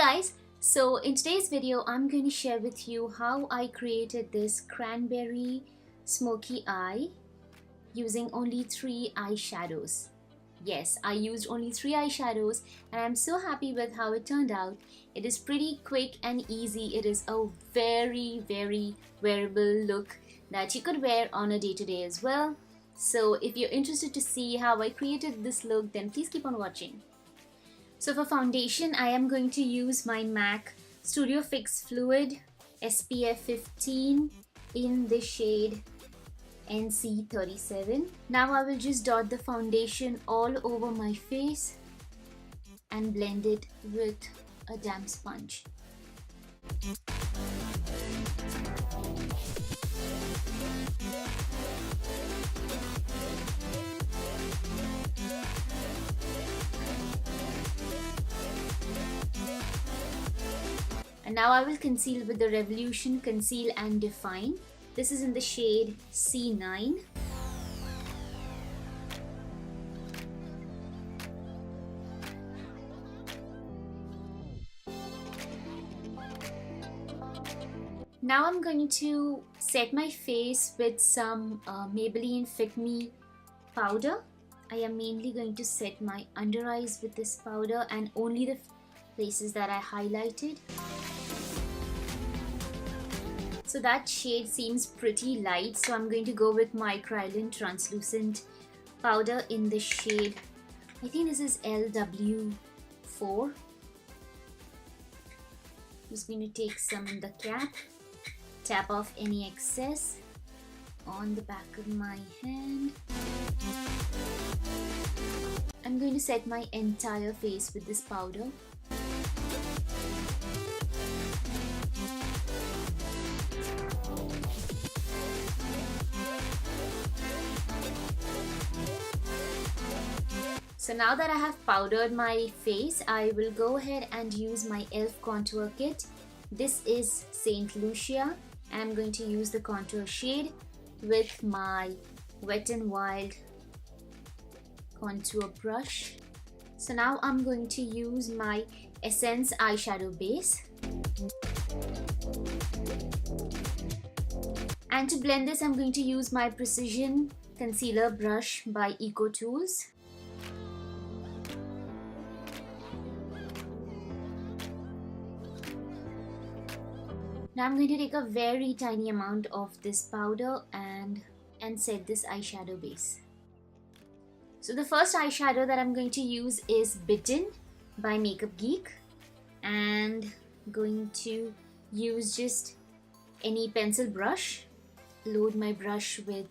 Guys, so in today's video I'm going to share with you how I created this cranberry smoky eye using only 3 eyeshadows. Yes, I used only 3 eyeshadows and I'm so happy with how it turned out. It is pretty quick and easy. It is a very wearable look that you could wear on a day-to-day as well. So if you're interested to see how I created this look, then please keep on watching. So for foundation, I am going to use my MAC Studio Fix Fluid SPF 15 in the shade NC37. Now I will just dot the foundation all over my face and blend it with a damp sponge. And now I will conceal with the Revolution Conceal and Define. This is in the shade C9. Now I'm going to set my face with some Maybelline Fit Me Powder. I am mainly going to set my under eyes with this powder and only the places that I highlighted. So that shade seems pretty light, so I'm going to go with my Kryolan translucent powder in the shade, I think this is LW4. I'm just going to take some in the cap, tap off any excess on the back of my hand. I'm going to set my entire face with this powder. So now that I have powdered my face, I will go ahead and use my e.l.f. contour kit. This is Saint Lucia. I'm going to use the contour shade with my Wet n Wild contour brush. So now I'm going to use my Essence eyeshadow base. And to blend this, I'm going to use my Precision Concealer brush by Eco Tools. Now I'm going to take a very tiny amount of this powder and set this eyeshadow base. So the first eyeshadow that I'm going to use is Bitten by Makeup Geek, and I'm going to use just any pencil brush, load my brush with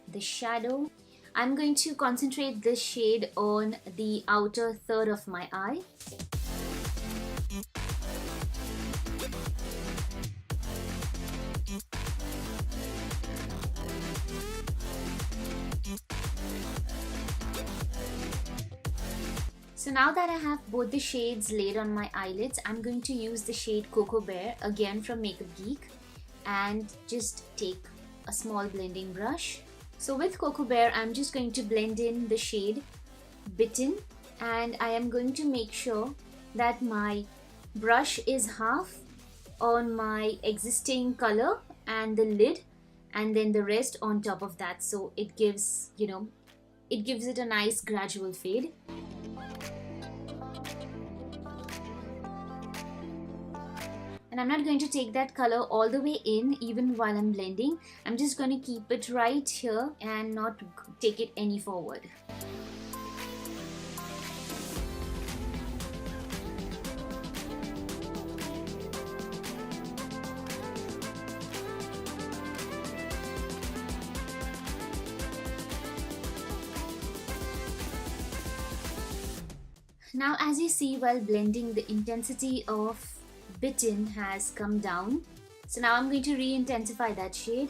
the shadow. I'm going to concentrate this shade on the outer third of my eye. So now that I have both the shades laid on my eyelids, I'm going to use the shade Coco Bear, again from Makeup Geek, and just take a small blending brush. So with Coco Bear, I'm just going to blend in the shade Bitten, and I am going to make sure that my brush is half on my existing color and the lid, and then the rest on top of that, so it gives, it gives it a nice gradual fade. And I'm not going to take that color all the way in even while I'm blending. I'm just going to keep it right here and not take it any forward. Now as you see, while blending, the intensity of Bitten has come down. So now I'm going to re-intensify that shade.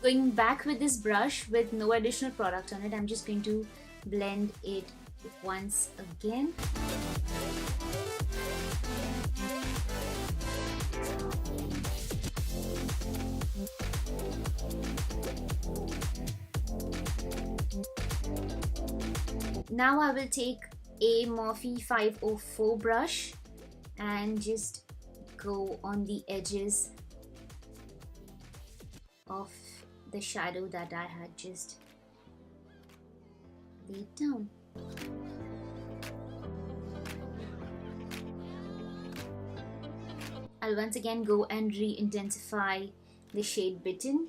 Going back with this brush with no additional product on it, I'm just going to blend it once again. Now I will take a Morphe 504 brush and just go on the edges of the shadow that I had just laid down. I'll once again go and re-intensify the shade Bitten.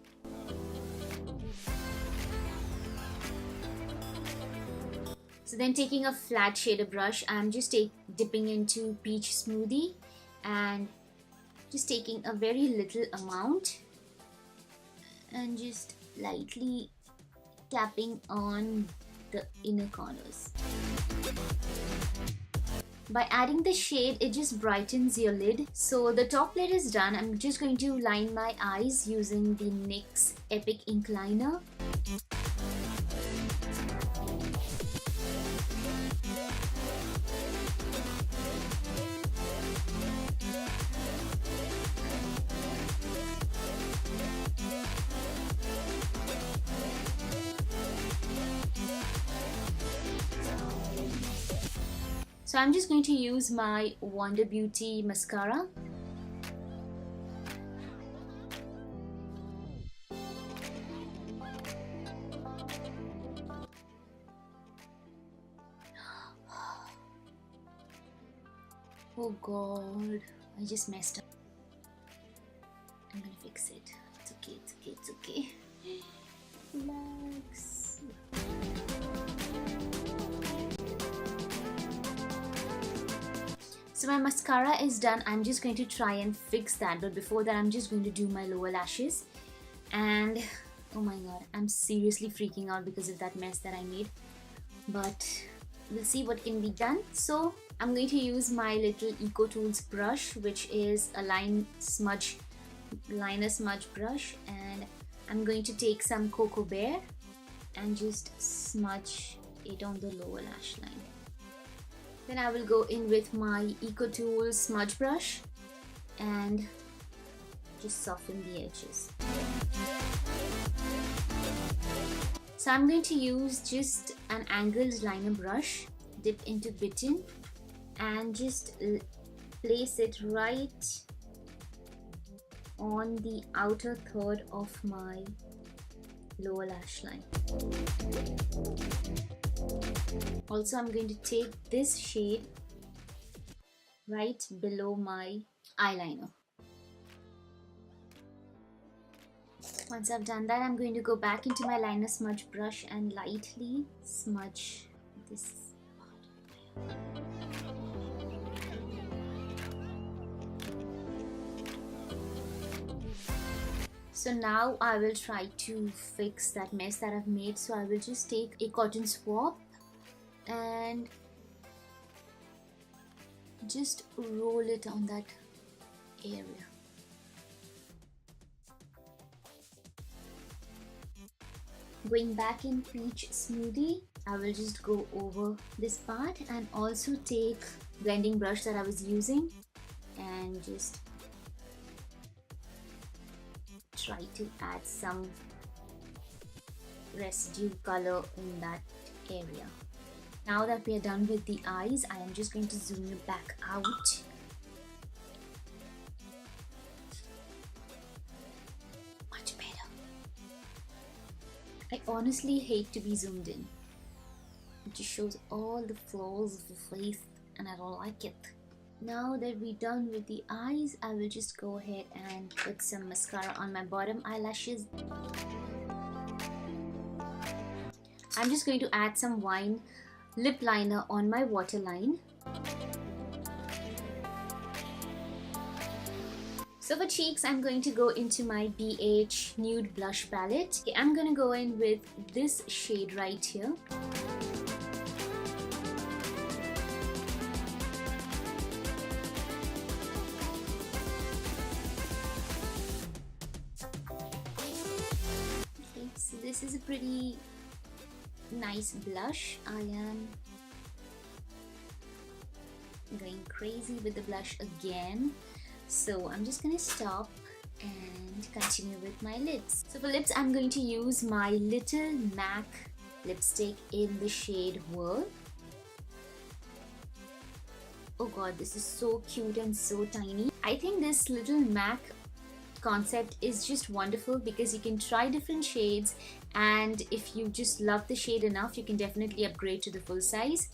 So then taking a flat shader brush, I'm just dipping into Peach Smoothie and just taking a very little amount and just lightly tapping on the inner corners. By adding the shade, it just brightens your lid. So the top lid is done. I'm just going to line my eyes using the NYX Epic Ink Liner. So I'm just going to use my Wonder Beauty mascara. Oh God, I just messed up. I'm gonna fix it. It's okay, it's okay, it's okay. Relax. So my mascara is done. I'm just going to try and fix that, but before that I'm just going to do my lower lashes. And oh my god, I'm seriously freaking out because of that mess that I made, but we'll see what can be done. So I'm going to use my little Eco Tools brush, which is a liner smudge brush, and I'm going to take some Coco Bear and just smudge it on the lower lash line. Then I will go in with my Eco Tools smudge brush and just soften the edges. So I'm going to use just an angled liner brush, dip into Bitten and just place it right on the outer third of my lower lash line. Also, I'm going to take this shade right below my eyeliner. Once I've done that, I'm going to go back into my liner smudge brush and lightly smudge this part. So now I will try to fix that mess that I've made. So I will just take a cotton swab and just roll it on that area. Going back in Peach Smoothie, I will just go over this part and also take blending brush that I was using and just try to add some residue color in that area. Now that we are done with the eyes, I am just going to zoom it back out. Much better. I honestly hate to be zoomed in. It just shows all the flaws of the face and I don't like it. Now that we're done with the eyes, I will just go ahead and put some mascara on my bottom eyelashes. I'm just going to add some wine lip liner on my waterline. So for cheeks, I'm going to go into my BH Nude Blush Palette. Okay, I'm going to go in with this shade right here. Okay, so this is a pretty nice blush. I am going crazy with the blush again, so I'm just gonna stop and continue with my lips. So for lips, I'm going to use my Little MAC lipstick in the shade Whirl. Oh god, this is so cute and so tiny. I think this Little MAC concept is just wonderful because you can try different shades, and if you just love the shade enough, you can definitely upgrade to the full size.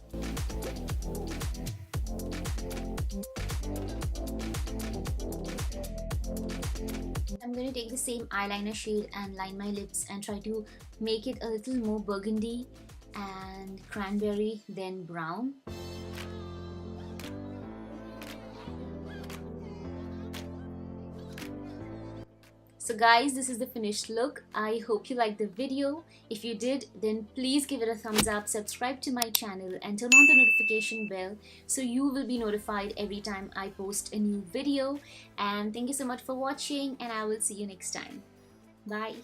I'm going to take the same eyeliner shade and line my lips and try to make it a little more burgundy and cranberry than brown. So guys, this is the finished look. I hope you liked the video. If you did, then please give it a thumbs up, subscribe to my channel and turn on the notification bell so you will be notified every time I post a new video. And thank you so much for watching, and I will see you next time. Bye.